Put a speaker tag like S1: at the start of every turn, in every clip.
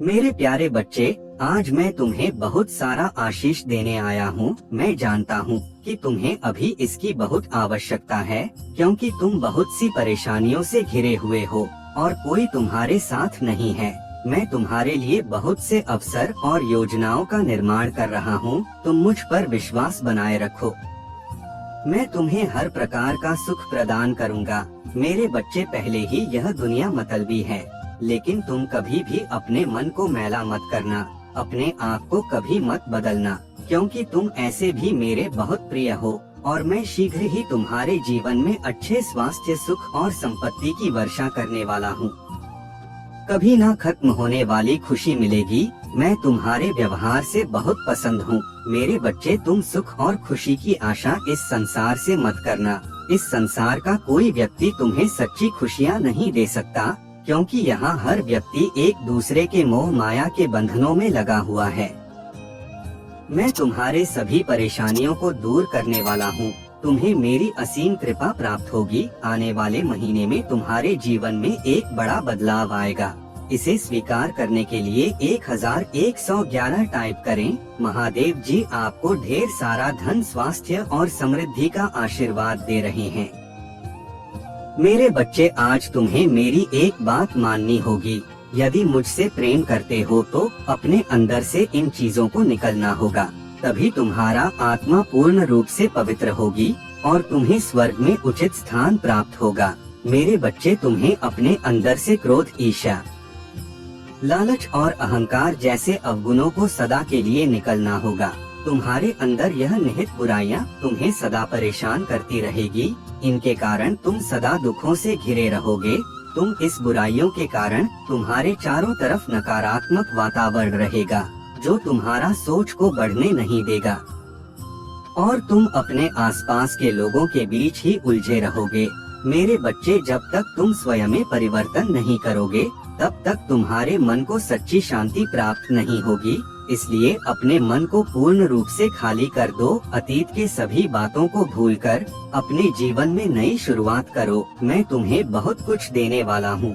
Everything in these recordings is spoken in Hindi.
S1: मेरे प्यारे बच्चे, आज मैं तुम्हें बहुत सारा आशीष देने आया हूँ। मैं जानता हूँ कि तुम्हें अभी इसकी बहुत आवश्यकता है, क्योंकि तुम बहुत सी परेशानियों से घिरे हुए हो और कोई तुम्हारे साथ नहीं है। मैं तुम्हारे लिए बहुत से अवसर और योजनाओं का निर्माण कर रहा हूँ। तुम मुझ पर विश्वास बनाए रखो। मैं तुम्हें हर प्रकार का सुख प्रदान करूँगा। मेरे बच्चे, पहले ही यह दुनिया मतलबी है, लेकिन तुम कभी भी अपने मन को मैला मत करना। अपने आप को कभी मत बदलना, क्योंकि तुम ऐसे भी मेरे बहुत प्रिय हो और मैं शीघ्र ही तुम्हारे जीवन में अच्छे स्वास्थ्य, सुख और संपत्ति की वर्षा करने वाला हूँ। कभी ना खत्म होने वाली खुशी मिलेगी। मैं तुम्हारे व्यवहार से बहुत पसंद हूँ। मेरे बच्चे, तुम सुख और खुशी की आशा इस संसार से मत करना। इस संसार का कोई व्यक्ति तुम्हें सच्ची खुशियाँ नहीं दे सकता, क्योंकि यहाँ हर व्यक्ति एक दूसरे के मोह माया के बंधनों में लगा हुआ है। मैं तुम्हारे सभी परेशानियों को दूर करने वाला हूँ। तुम्हें मेरी असीम कृपा प्राप्त होगी। आने वाले महीने में तुम्हारे जीवन में एक बड़ा बदलाव आएगा। इसे स्वीकार करने के लिए 1111 टाइप करें। महादेव जी आपको ढेर सारा धन, स्वास्थ्य और समृद्धि का आशीर्वाद दे रहे हैं। मेरे बच्चे, आज तुम्हें मेरी एक बात माननी होगी। यदि मुझसे प्रेम करते हो तो अपने अंदर से इन चीजों को निकलना होगा, तभी तुम्हारा आत्मा पूर्ण रूप से पवित्र होगी और तुम्हें स्वर्ग में उचित स्थान प्राप्त होगा। मेरे बच्चे, तुम्हें अपने अंदर से क्रोध, ईर्ष्या, लालच और अहंकार जैसे अवगुणों को सदा के लिए निकलना होगा। तुम्हारे अंदर यह निहित बुराइयां तुम्हें सदा परेशान करती रहेगी। इनके कारण तुम सदा दुखों से घिरे रहोगे। तुम इस बुराइयों के कारण तुम्हारे चारों तरफ नकारात्मक वातावरण रहेगा, जो तुम्हारा सोच को बढ़ने नहीं देगा और तुम अपने आसपास के लोगों के बीच ही उलझे रहोगे। मेरे बच्चे, जब तक तुम स्वयं में परिवर्तन नहीं करोगे, तब तक तुम्हारे मन को सच्ची शांति प्राप्त नहीं होगी। इसलिए अपने मन को पूर्ण रूप से खाली कर दो। अतीत के सभी बातों को भूलकर अपने जीवन में नई शुरुआत करो। मैं तुम्हें बहुत कुछ देने वाला हूँ।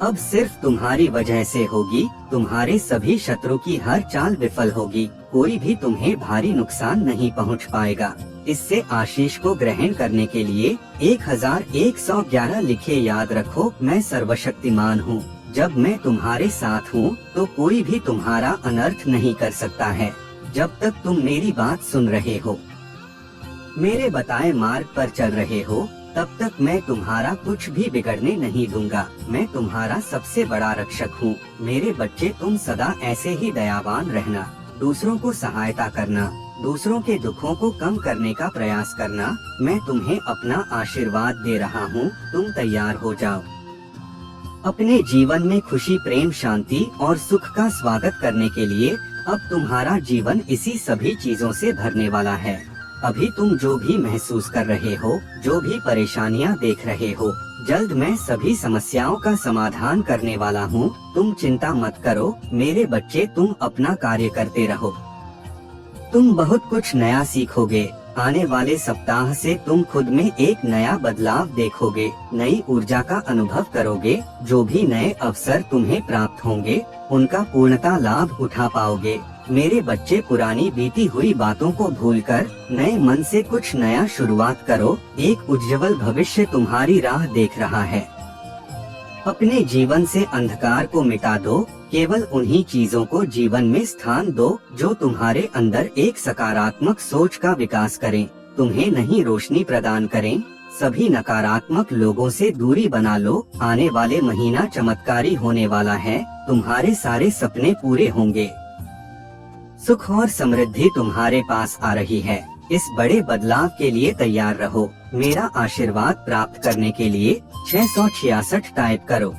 S1: अब सिर्फ तुम्हारी वजह से होगी। तुम्हारे सभी शत्रु की हर चाल विफल होगी। कोई भी तुम्हें भारी नुकसान नहीं पहुँच पाएगा। इससे आशीष को ग्रहण करने के लिए 1111 लिखे याद रखो। मैं सर्वशक्तिमान हूँ। जब मैं तुम्हारे साथ हूँ तो कोई भी तुम्हारा अनर्थ नहीं कर सकता है, जब तक तुम मेरी बात सुन रहे हो, मेरे बताए मार्ग पर चल रहे हो, तब तक मैं तुम्हारा कुछ भी बिगड़ने नहीं दूंगा। मैं तुम्हारा सबसे बड़ा रक्षक हूँ। मेरे बच्चे, तुम सदा ऐसे ही दयावान रहना, दूसरों को सहायता करना, दूसरों के दुखों को कम करने का प्रयास करना। मैं तुम्हें अपना आशीर्वाद दे रहा हूँ। तुम तैयार हो जाओ। अपने जीवन में खुशी, प्रेम, शांति और सुख का स्वागत करने के लिए अब तुम्हारा जीवन इसी सभी चीजों से भरने वाला है। अभी तुम जो भी महसूस कर रहे हो, जो भी परेशानियां देख रहे हो, जल्द मैं सभी समस्याओं का समाधान करने वाला हूँ। तुम चिंता मत करो। मेरे बच्चे, तुम अपना कार्य करते रहो। तुम बहुत कुछ नया सीखोगे। आने वाले सप्ताह से तुम खुद में एक नया बदलाव देखोगे, नई ऊर्जा का अनुभव करोगे। जो भी नए अवसर तुम्हें प्राप्त होंगे, उनका पूर्णता लाभ उठा पाओगे। मेरे बच्चे, पुरानी बीती हुई बातों को भूलकर नए मन से कुछ नया शुरुआत करो। एक उज्जवल भविष्य तुम्हारी राह देख रहा है। अपने जीवन से अंधकार को मिटा दो। केवल उन्हीं चीजों को जीवन में स्थान दो जो तुम्हारे अंदर एक सकारात्मक सोच का विकास करें, तुम्हें नई रोशनी प्रदान करें। सभी नकारात्मक लोगों से दूरी बना लो। आने वाले महीना चमत्कारी होने वाला है। तुम्हारे सारे सपने पूरे होंगे। सुख और समृद्धि तुम्हारे पास आ रही है। इस बड़े बदलाव के लिए तैयार रहो। मेरा आशीर्वाद प्राप्त करने के लिए 666 टाइप करो।